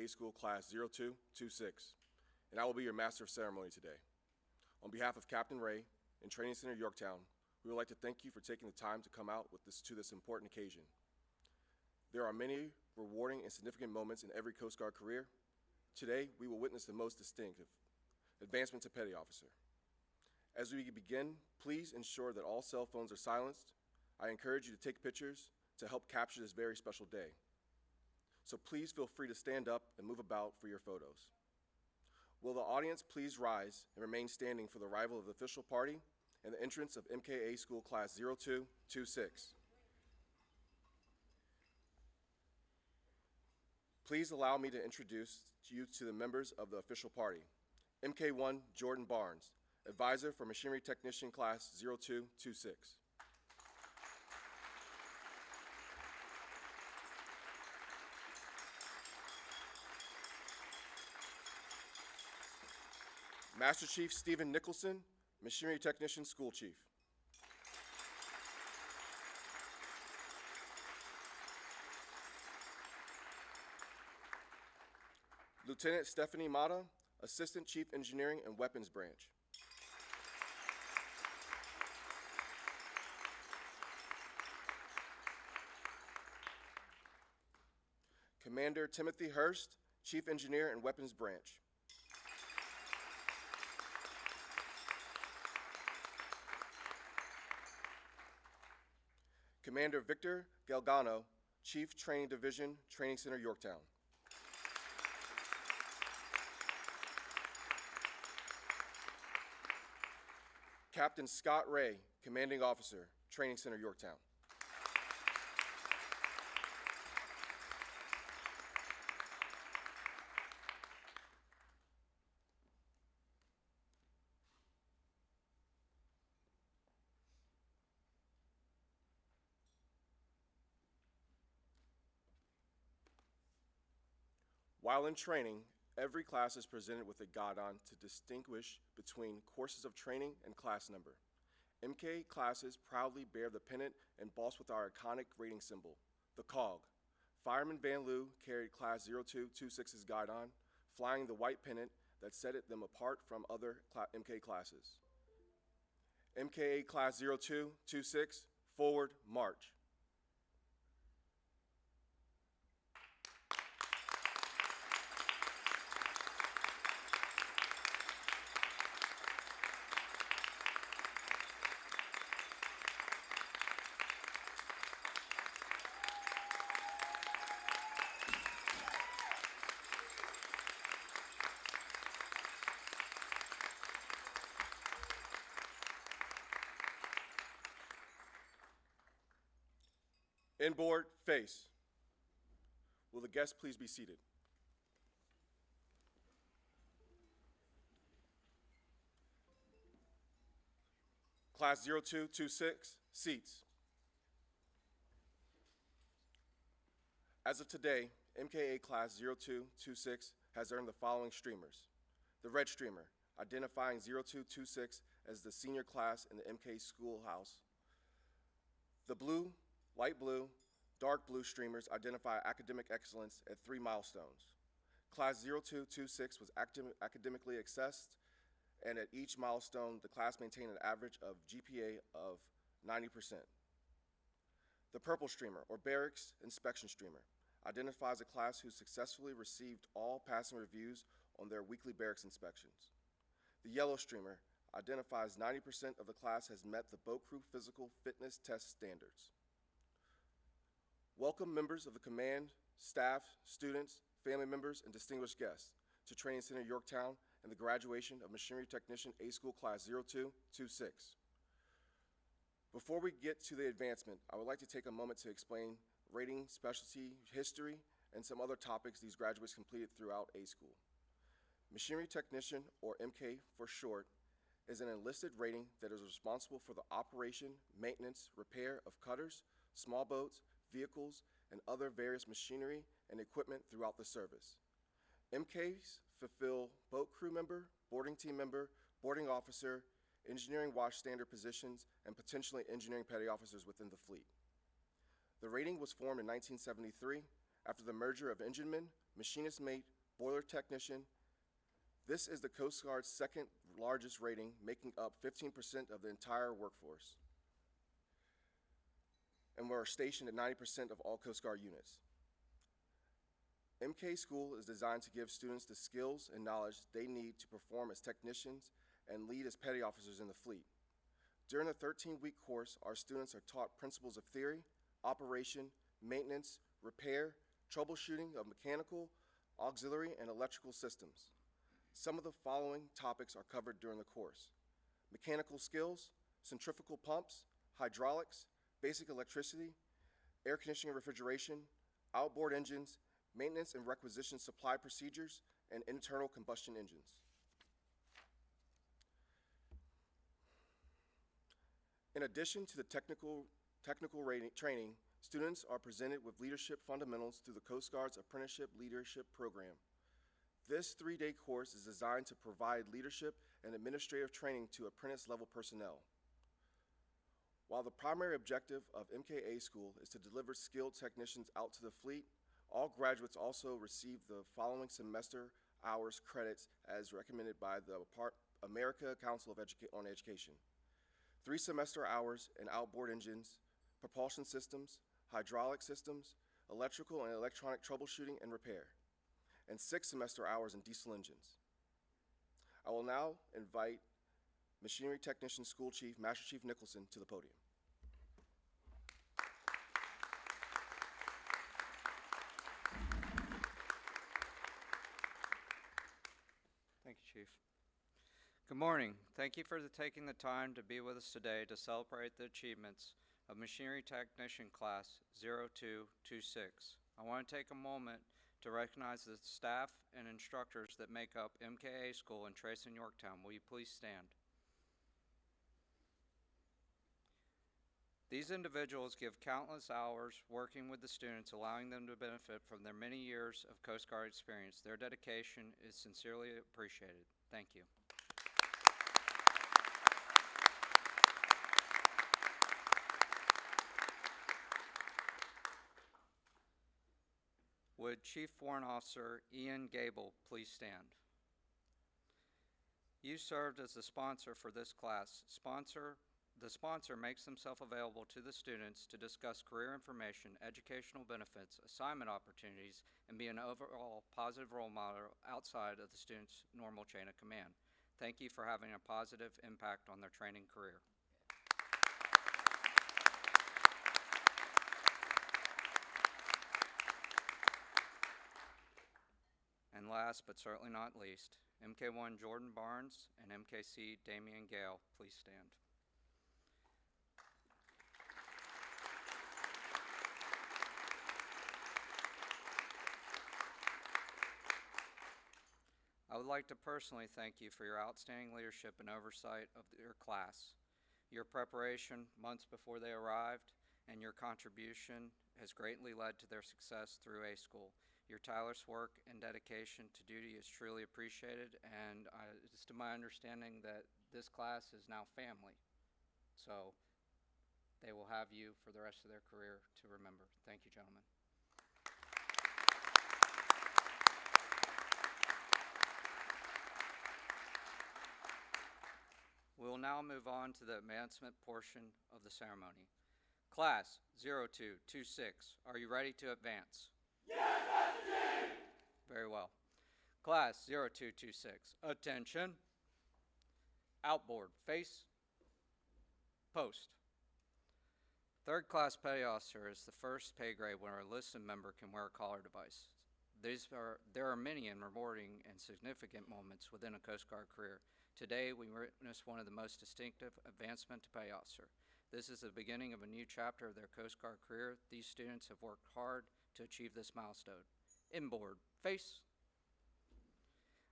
MKA School Class 0226, and I will be your Master of Ceremony today. On behalf of Captain Ray and Training Center Yorktown, we would like to thank you for taking the time to come out to this important occasion. There are many rewarding and significant moments in every Coast Guard career. Today, we will witness the most distinctive, advancement to Petty Officer. As we begin, please ensure that all cell phones are silenced. I encourage you to take pictures to help capture this very special day. So please feel free to stand up and move about for your photos. Will the audience please rise and remain standing for the arrival of the official party and the entrance of MKA School Class 0226. Please allow me to introduce you to the members of the official party. MK1 Jordan Barnes, Advisor for Machinery Technician Class 0226. Master Chief Stephen Nicholson, Machinery Technician School Chief. Lieutenant Stephanie Mata, Assistant Chief Engineering and Weapons Branch. Commander Timothy Hurst, Chief Engineer and Weapons Branch. Commander Victor Galgano, Chief Training Division, Training Center Yorktown. Captain Scott Ray, Commanding Officer, Training Center Yorktown. While in training, every class is presented with a guidon to distinguish between courses of training and class number. MK classes proudly bear the pennant embossed with our iconic rating symbol, the COG. Fireman Van Loo carried Class 0226's guidon, flying the white pennant that set them apart from other MK classes. MKA Class 0226, forward march. Inboard, face. Will the guests please be seated? Class 0226, seats. As of today, MKA Class 0226 has earned the following streamers. The red streamer, identifying 0226 as the senior class in the MK schoolhouse. The blue, light blue, dark blue streamers identify academic excellence at 3 milestones. Class 0226 was academically assessed, and at each milestone, the class maintained an average of GPA of 90%. The purple streamer, or barracks inspection streamer, identifies a class who successfully received all passing reviews on their weekly barracks inspections. The yellow streamer identifies 90% of the class has met the boat crew physical fitness test standards. Welcome members of the command, staff, students, family members, and distinguished guests to Training Center Yorktown and the graduation of Machinery Technician A School Class 0226. Before we get to the advancement, I would like to take a moment to explain rating, specialty, history, and some other topics these graduates completed throughout A School. Machinery Technician, or MK for short, is an enlisted rating that is responsible for the operation, maintenance, repair of cutters, small boats, vehicles, and other various machinery and equipment throughout the service. MKs fulfill boat crew member, boarding team member, boarding officer, engineering watch standard positions, and potentially engineering petty officers within the fleet. The rating was formed in 1973 after the merger of engineman, machinist mate, Boiler technician. This is the Coast Guard's second largest rating, making up 15% of the entire workforce. And we're stationed at 90% of all Coast Guard units. MK School is designed to give students the skills and knowledge they need to perform as technicians and lead as petty officers in the fleet. During the 13-week course, our students are taught principles of theory, operation, maintenance, repair, troubleshooting of mechanical, auxiliary, and electrical systems. Some of the following topics are covered during the course: mechanical skills, centrifugal pumps, hydraulics, basic electricity, air conditioning and refrigeration, outboard engines, maintenance and requisition supply procedures, and internal combustion engines. In addition to the technical training, students are presented with leadership fundamentals through the Coast Guard's Apprenticeship Leadership Program. This 3-day course is designed to provide leadership and administrative training to apprentice-level personnel. While the primary objective of MKA School is to deliver skilled technicians out to the fleet, all graduates also receive the following semester hours credits as recommended by the American Council on Education: 3 semester hours in outboard engines, propulsion systems, hydraulic systems, electrical and electronic troubleshooting and repair, and 6 semester hours in diesel engines. I will now invite Machinery Technician School Chief, Master Chief Nicholson, to the podium. Thank you, Chief. Good morning. Thank you for taking the time to be with us today to celebrate the achievements of Machinery Technician Class 0226. I want to take a moment to recognize the staff and instructors that make up MKA School in Trace and Yorktown. Will you please stand? These individuals give countless hours working with the students, allowing them to benefit from their many years of Coast Guard experience. Their dedication is sincerely appreciated. Thank you. Would Chief Warrant Officer Ian Gable please stand? You served as the sponsor for this class. The sponsor makes himself available to the students to discuss career information, educational benefits, assignment opportunities, and be an overall positive role model outside of the student's normal chain of command. Thank you for having a positive impact on their training career. And last but certainly not least, MK1 Jordan Barnes and MKC Damian Gale, please stand. I would like to personally thank you for your outstanding leadership and oversight of your class. Your preparation months before they arrived and your contribution has greatly led to their success through A School. Your tireless work and dedication to duty is truly appreciated, and it's to my understanding that this class is now family. So they will have you for the rest of their career to remember. Thank you, gentlemen. We will now move on to the advancement portion of the ceremony. Class 0226, are you ready to advance? Yes, Master Chief! Very well. Class 0226, attention. Outboard, face, post. Third class petty officer is the first pay grade where a enlisted member can wear a collar device. There are many and rewarding and significant moments within a Coast Guard career. Today, we witness one of the most distinctive advancement to petty officer. This is the beginning of a new chapter of their Coast Guard career. These students have worked hard to achieve this milestone. Inboard, face.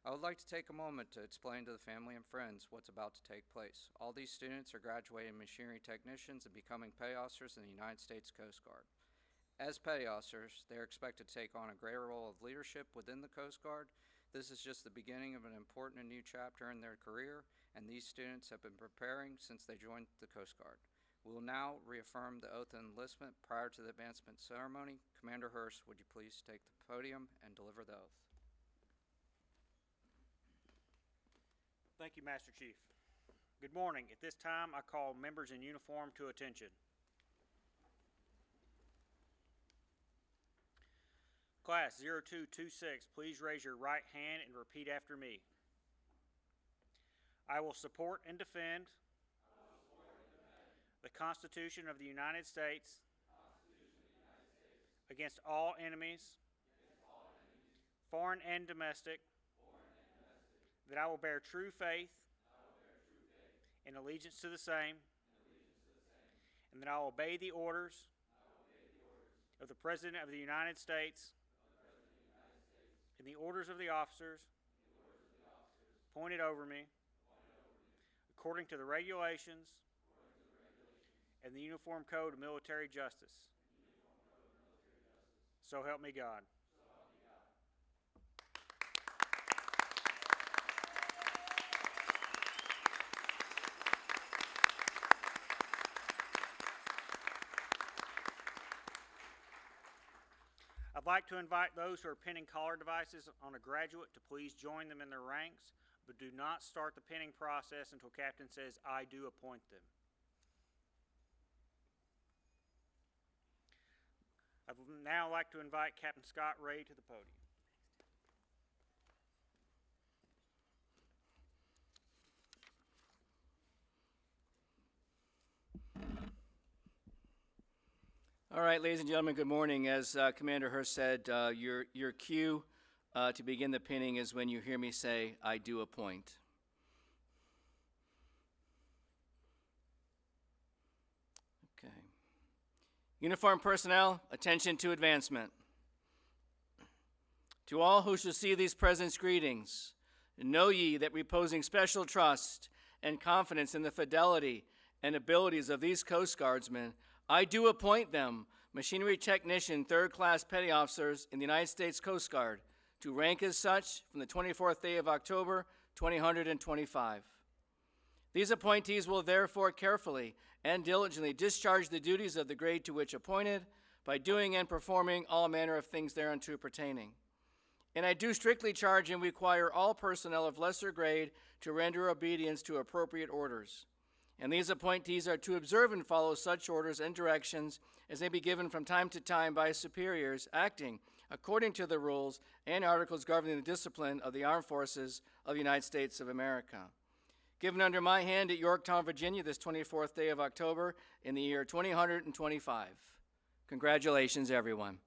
I would like to take a moment to explain to the family and friends what's about to take place. All these students are graduating machinery technicians and becoming petty officers in the United States Coast Guard. As petty officers, they are expected to take on a greater role of leadership within the Coast Guard. This is just the beginning of an important and new chapter in their career, and these students have been preparing since they joined the Coast Guard. We will now reaffirm the oath of enlistment prior to the advancement ceremony. Commander Hurst, would you please take the podium and deliver the oath? Thank you, Master Chief. Good morning. At this time, I call members in uniform to attention. Class 0226, please raise your right hand and repeat after me. I will support and defend the Constitution of the United States against all enemies, foreign and domestic, that I will bear true faith and allegiance to the same, and that I will obey the orders of the President of the United States and the orders of the officers appointed over me according to the regulations and the Uniform Code of Military Justice. So help me God. I'd like to invite those who are pinning collar devices on a graduate to please join them in their ranks, but do not start the pinning process until Captain says, "I do appoint them." I'd now like to invite Captain Scott Ray to the podium. All right, ladies and gentlemen, good morning. As Commander Hurst said, your cue to begin the pinning is when you hear me say, "I do appoint." Okay. Uniformed personnel, attention to advancement. To all who shall see these presents, greetings. Know ye that reposing special trust and confidence in the fidelity and abilities of these Coast Guardsmen, I do appoint them machinery technician, 3rd class petty officers in the United States Coast Guard to rank as such from the 24th day of October, 2025. These appointees will therefore carefully and diligently discharge the duties of the grade to which appointed by doing and performing all manner of things thereunto pertaining. And I do strictly charge and require all personnel of lesser grade to render obedience to appropriate orders. And these appointees are to observe and follow such orders and directions as may be given from time to time by superiors acting according to the rules and articles governing the discipline of the Armed Forces of the United States of America. Given under my hand at Yorktown, Virginia, this 24th day of October in the year 2025. Congratulations, everyone.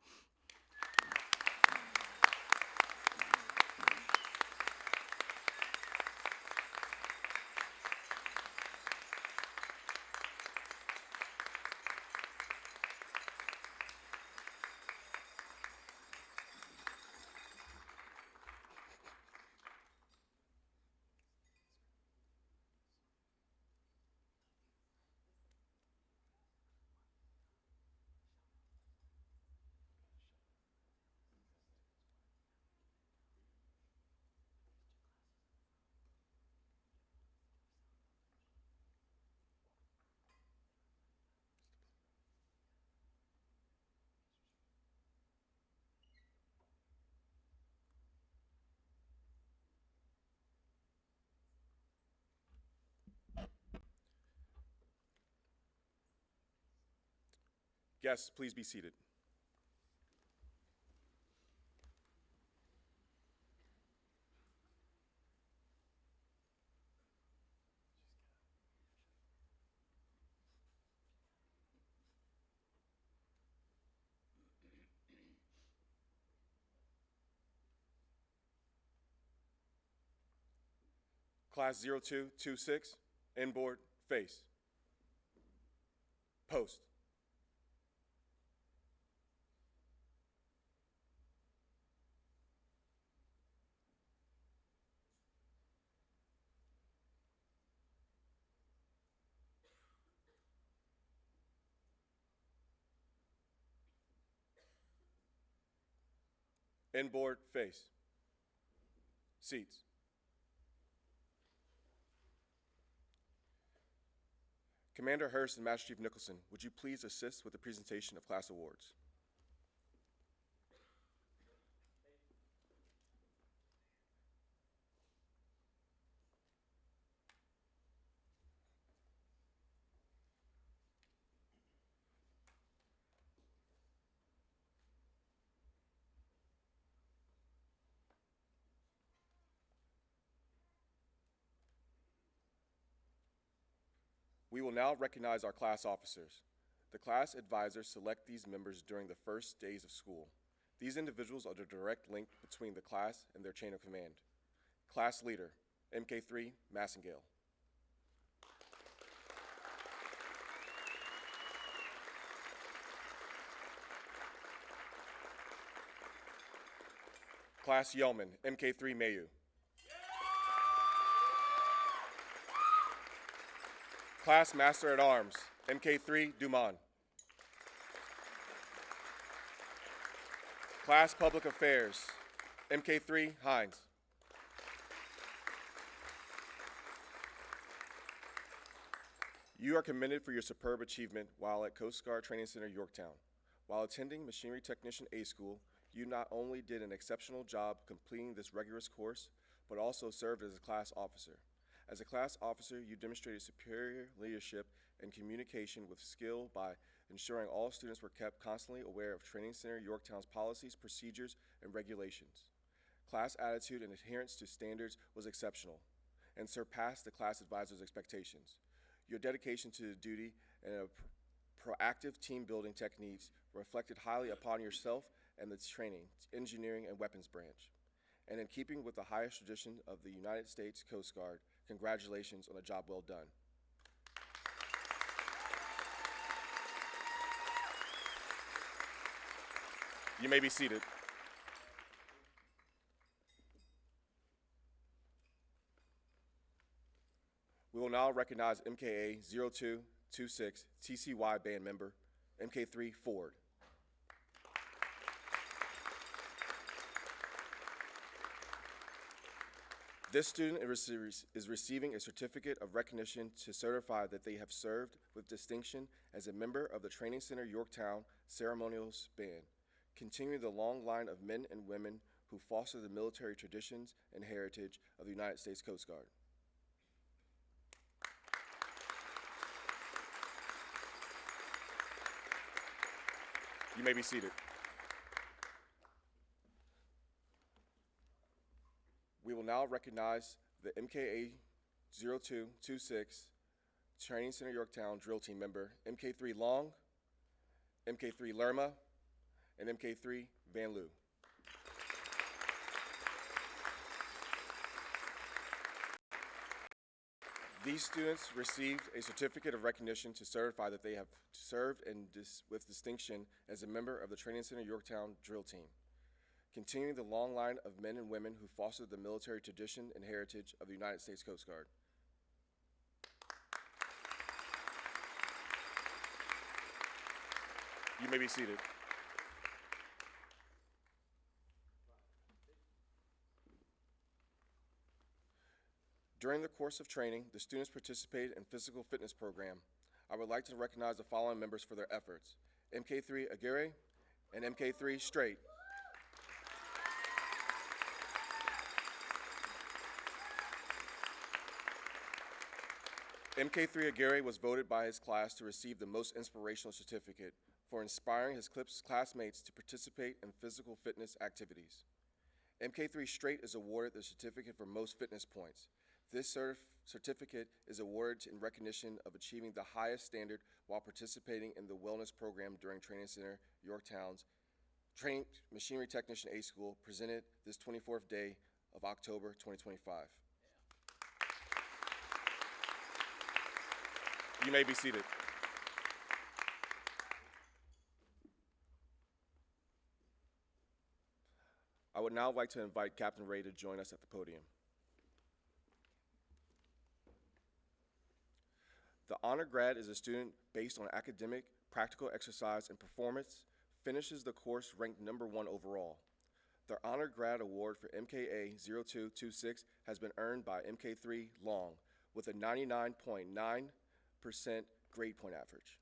Guests, please be seated. Class 0226, inboard, face. Post. Inboard, face. Seats. Commander Hurst and Master Chief Nicholson, would you please assist with the presentation of class awards? We will now recognize our class officers. The class advisors select these members during the first days of school. These individuals are the direct link between the class and their chain of command. Class leader, MK3, Massengale. Class Yeoman, MK3, Mayu. Class Master at Arms, MK3, Dumont. Class Public Affairs, MK3, Hines. You are commended for your superb achievement while at Coast Guard Training Center, Yorktown. While attending Machinery Technician A School, you not only did an exceptional job completing this rigorous course, but also served as a class officer. As a class officer, you demonstrated superior leadership and communication with skill by ensuring all students were kept constantly aware of Training Center Yorktown's policies, procedures, and regulations. Class attitude and adherence to standards was exceptional and surpassed the class advisor's expectations. Your dedication to the duty and proactive team building techniques reflected highly upon yourself and the training, engineering, and weapons branch. And in keeping with the highest tradition of the United States Coast Guard, congratulations on a job well done. You may be seated. We will now recognize MKA 0226 TCY band member, MK3 Ford. This student is receiving a certificate of recognition to certify that they have served with distinction as a member of the Training Center Yorktown Ceremonials Band, continuing the long line of men and women who foster the military traditions and heritage of the United States Coast Guard. You may be seated. We will now recognize the MKA 0226 Training Center Yorktown drill team member, MK3 Long, MK3 Lerma, and MK3 Van Loo. These students received a certificate of recognition to certify that they have served with distinction as a member of the Training Center Yorktown drill team, continuing the long line of men and women who fostered the military tradition and heritage of the United States Coast Guard. You may be seated. During the course of training, the students participated in physical fitness program. I would like to recognize the following members for their efforts: MK3 Aguirre and MK3 Straight. MK3 Aguirre was voted by his class to receive the most inspirational certificate for inspiring his classmates to participate in physical fitness activities. MK3 Straight is awarded the certificate for most fitness points. This certificate is awarded in recognition of achieving the highest standard while participating in the wellness program during Training Center Yorktown's Machinery Technician A School, presented this 24th day of October 2025. You may be seated. I would now like to invite Captain Ray to join us at the podium. The honor grad is a student based on academic, practical exercise, and performance, finishes the course ranked #1 overall. The honor grad award for MKA 0226 has been earned by MK3 Long with a 99.9% grade point average.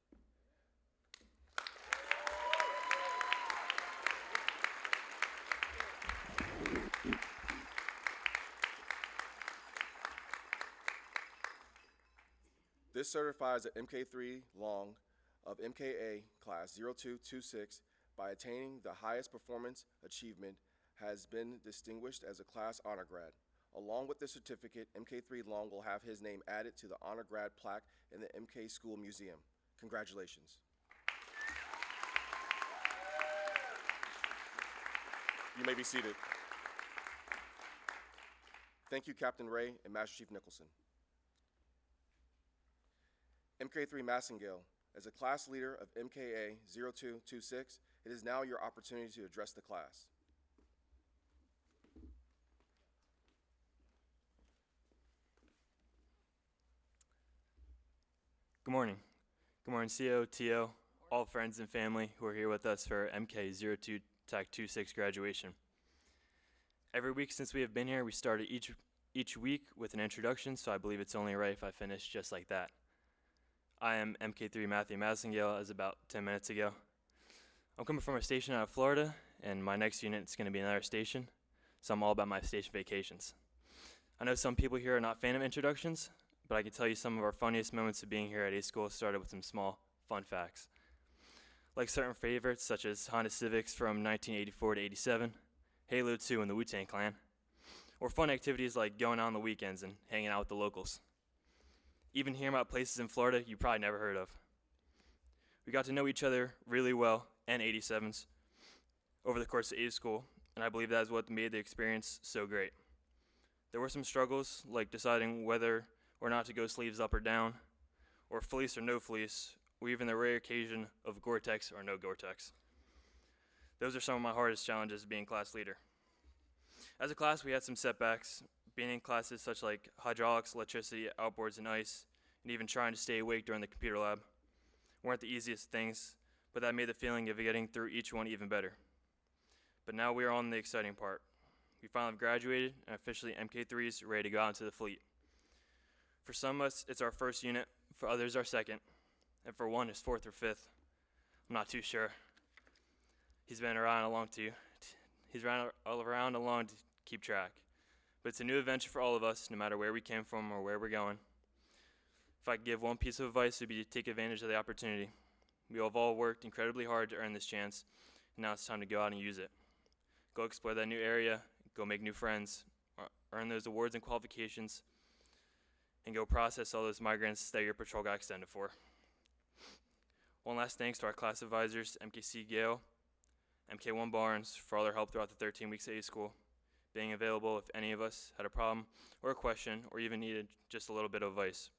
This certifies that MK3 Long of MKA Class 0226, by attaining the highest performance achievement, has been distinguished as a class honor grad. Along with the certificate, MK3 Long will have his name added to the honor grad plaque in the MK School Museum. Congratulations. You may be seated. Thank you, Captain Ray and Master Chief Nicholson. MK3 Massengale, as a class leader of MKA 0226, it is now your opportunity to address the class. Good morning. Good morning, CO, TO, all friends and family who are here with us for MK02 TAC 26 graduation. Every week since we have been here, we started each week with an introduction, so I believe it's only right if I finish just like that. I am MK3 Matthew Massengale, as about 10 minutes ago. I'm coming from a station out of Florida, and my next unit is going to be another station, so I'm all about my station vacations. I know some people here are not fan of introductions, but I can tell you some of our funniest moments of being here at A School started with some small, fun facts. Like certain favorites, such as Honda Civics from 1984 to 87, Halo 2 and the Wu-Tang Clan, or fun activities like going out on the weekends and hanging out with the locals. Even hearing about places in Florida you probably never heard of. We got to know each other really well, and 87s, over the course of A School, and I believe that is what made the experience so great. There were some struggles, like deciding whether or not to go sleeves up or down, or fleece or no fleece, or even the rare occasion of Gore-Tex or no Gore-Tex. Those are some of my hardest challenges being class leader. As a class, we had some setbacks, being in classes such like hydraulics, electricity, outboards, and ice, and even trying to stay awake during the computer lab weren't the easiest things, but that made the feeling of getting through each one even better. But now we are on the exciting part. We finally graduated and officially MK3s ready to go out into the fleet. For some of us, it's our first unit, for others our second, and for one, it's fourth or fifth. I'm not too sure. He's been around along to keep track. But it's a new adventure for all of us, no matter where we came from or where we're going. If I could give one piece of advice, it would be to take advantage of the opportunity. We have all worked incredibly hard to earn this chance, and now it's time to go out and use it. Go explore that new area, go make new friends, earn those awards and qualifications, and go process all those migrants that your patrol got extended for. One last thanks to our class advisors, MKC Gale, MK1 Barnes, for all their help throughout the 13 weeks at A School, being available if any of us had a problem or a question or even needed just a little bit of advice.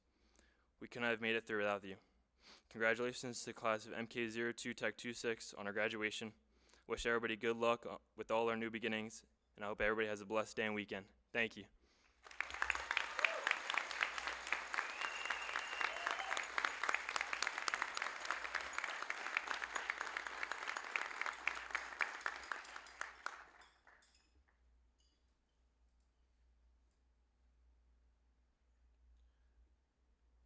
We couldn't have made it through without you. Congratulations to the class of MK02 TAC 26 on our graduation. Wish everybody good luck with all our new beginnings, and I hope everybody has a blessed day and weekend. Thank you.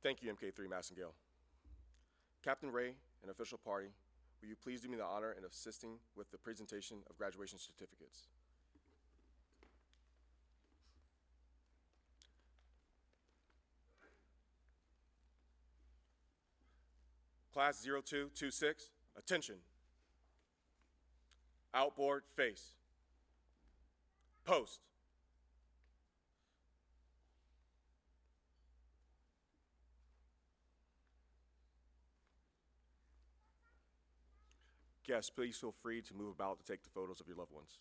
Thank you, MK3 Massengale. Captain Ray and official party, will you please do me the honor in assisting with the presentation of graduation certificates? Class 0226, attention. Outboard face. Post. Guests, please feel free to move about to take the photos of your loved ones.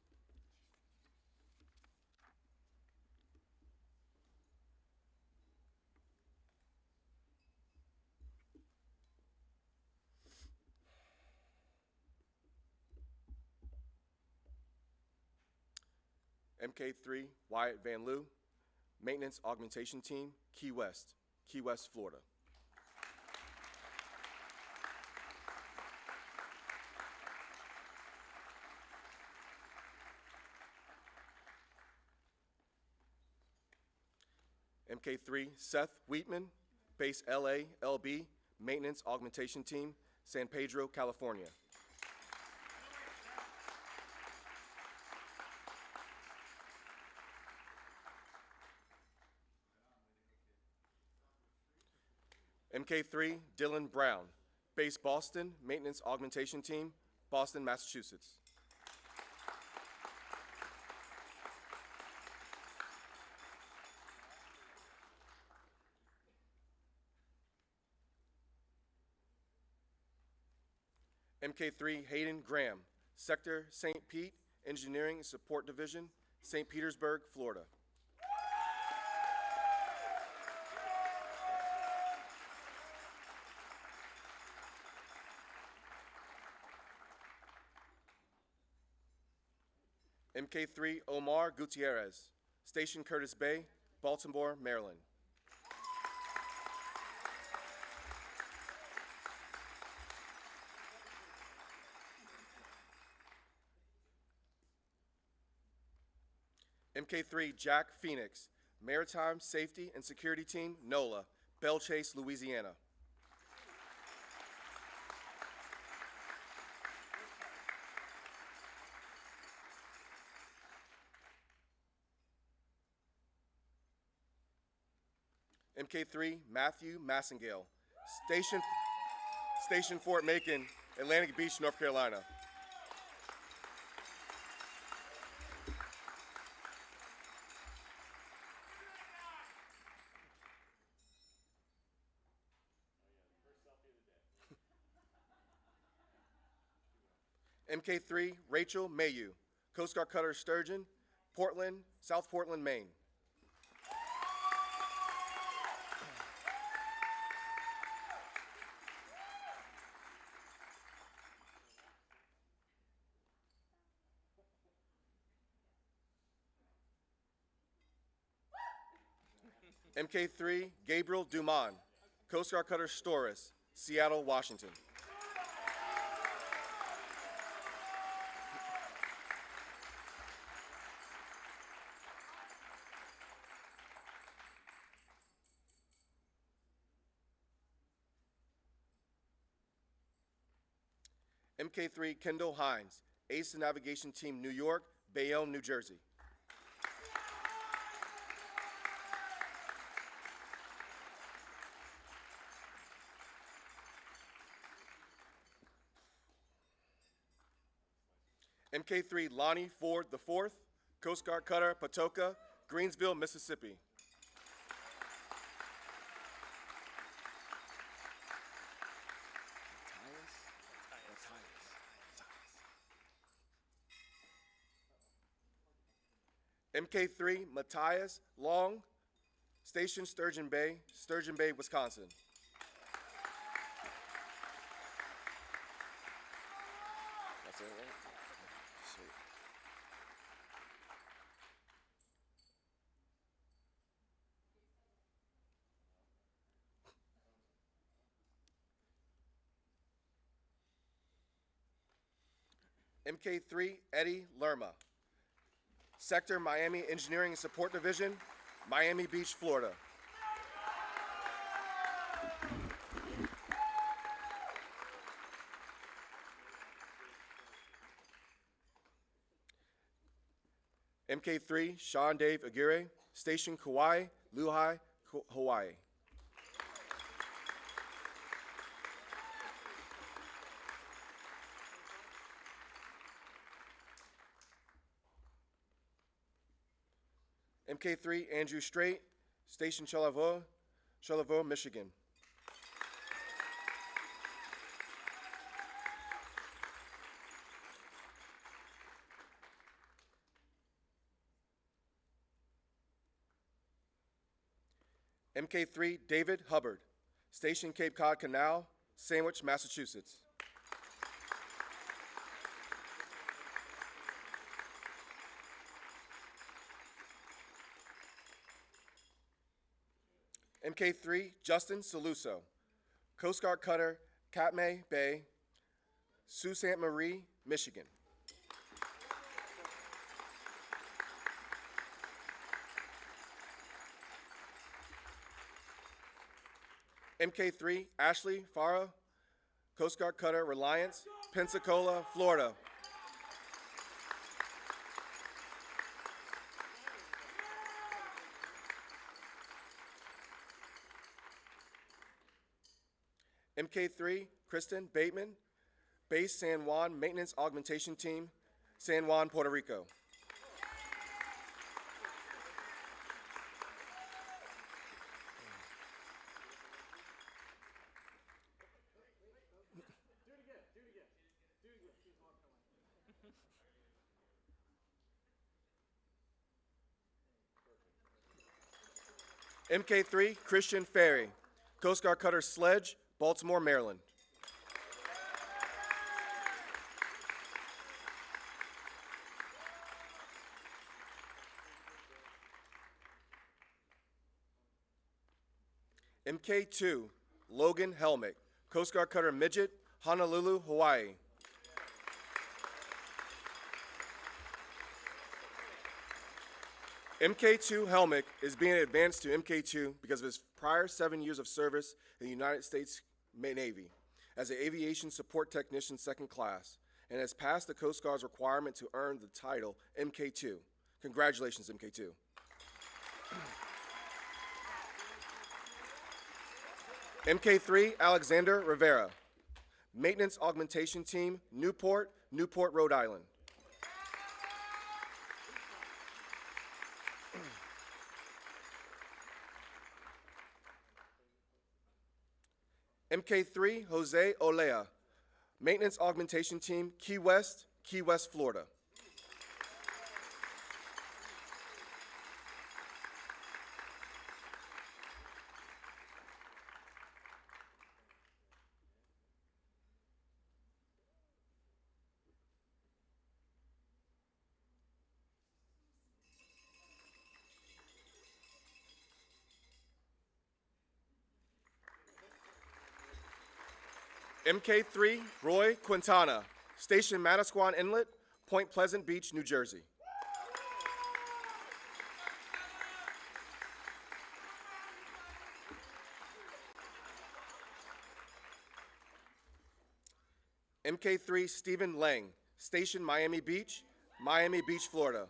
MK3 Wyatt Van Loo, Maintenance Augmentation Team, Key West, Florida. MK3 Seth Wheatman, Base LA, LB, Maintenance Augmentation Team, San Pedro, California. MK3 Dylan Brown, Base Boston, Maintenance Augmentation Team, Boston, Massachusetts. MK3 Hayden Graham, Sector St. Pete, Engineering and Support Division, St. Petersburg, Florida. MK3 Omar Gutierrez, Station Curtis Bay, Baltimore, Maryland. MK3 Jack Phoenix, Maritime Safety and Security Team, NOLA, Belle Chase, Louisiana. MK3 Matthew Massengale, Station Fort Macon, Atlantic Beach, North Carolina. MK3 Rachel Mayu, Coast Guard Cutter Sturgeon, Portland, South Portland, Maine. MK3 Gabriel Dumont, Coast Guard Cutter Storis, Seattle, Washington. MK3 Kendall Hines, Ace Navigation Team, New York, Bayonne, New Jersey. MK3 Lonnie Ford IV, Coast Guard Cutter Patoka, Greensville, Mississippi. MK3 Matthias Long, Station Sturgeon Bay, Wisconsin. That's it, right? Sweet. MK3 Eddie Lerma, Sector Miami Engineering and Support Division, Miami Beach, Florida. MK3 Sean Dave Aguirre, Station Kauai, Luhai, Hawaii. MK3 Andrew Strait, Station Charlevoix, Michigan. MK3 David Hubbard, Station Cape Cod Canal, Sandwich, Massachusetts. MK3 Justin Saluso, Coast Guard Cutter Katmai Bay, Sault Ste. Marie, Michigan. MK3 Ashley Farah, Coast Guard Cutter Reliance, Pensacola, Florida. MK3 Kristen Bateman, Base San Juan Maintenance Augmentation Team, San Juan, Puerto Rico. MK3 Christian Ferry, Coast Guard Cutter Sledge, Baltimore, Maryland. MK2 Logan Helmick, Coast Guard Cutter Midget, Honolulu, Hawaii. MK2 Helmick is being advanced to MK2 because of his prior 7 years of service in the United States Navy as an Aviation Support Technician Second Class and has passed the Coast Guard's requirement to earn the title MK2. Congratulations, MK2. MK3 Alexander Rivera, Maintenance Augmentation Team, Newport, Rhode Island. MK3 Jose Olea, Maintenance Augmentation Team, Key West, Florida. MK3 Roy Quintana, Station Manasquan Inlet, Point Pleasant Beach, New Jersey. MK3 Stephen Lang, Station Miami Beach, Florida.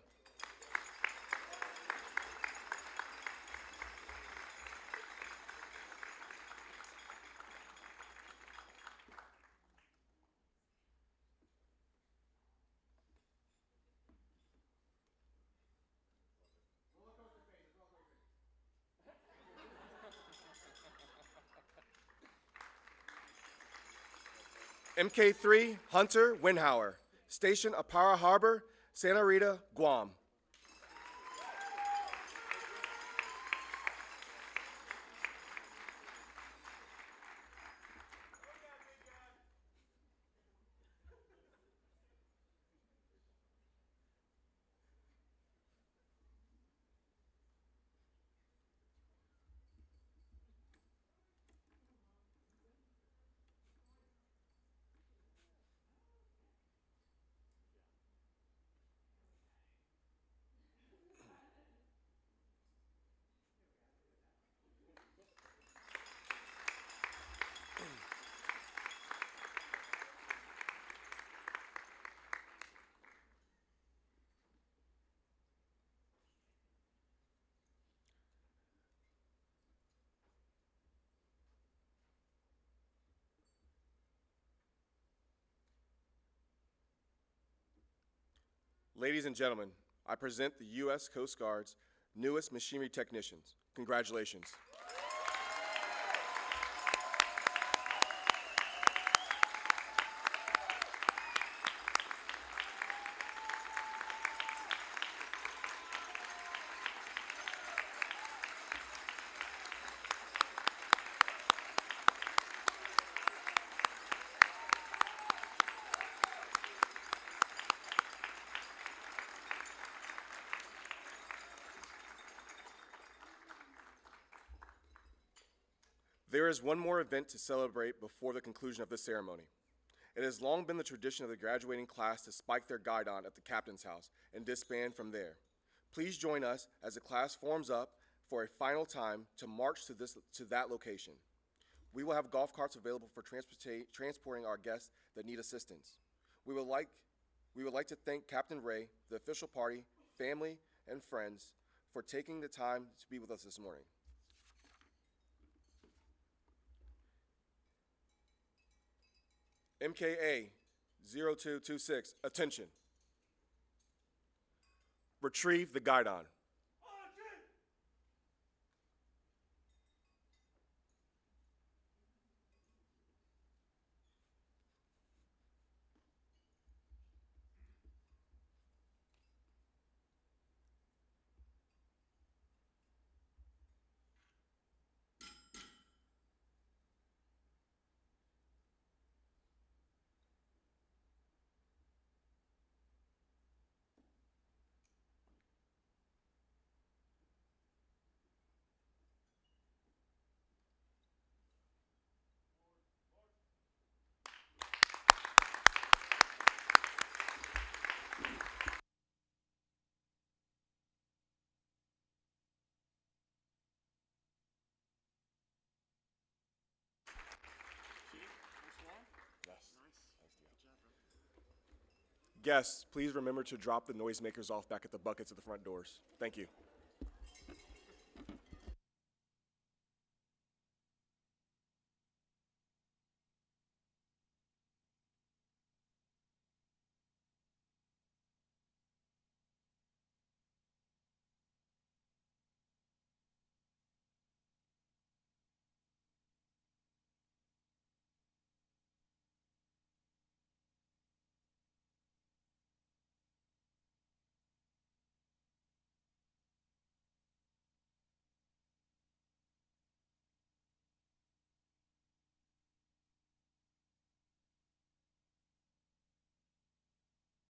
MK3 Hunter Winhauer, Station Apara Harbor, Santa Rita, Guam. Ladies and gentlemen, I present the U.S. Coast Guard's newest machinery technicians. Congratulations. There is one more event to celebrate before the conclusion of this ceremony. It has long been the tradition of the graduating class to spike their guidon at the captain's house and disband from there. Please join us as the class forms up for a final time to march to that location. We will have golf carts available for transporting our guests that need assistance. We would like to thank Captain Ray, the official party, family, and friends for taking the time to be with us this morning. MKA 0226, attention. Retrieve the guidon. Guests, please remember to drop the noisemakers off back at the buckets at the front doors. Thank you.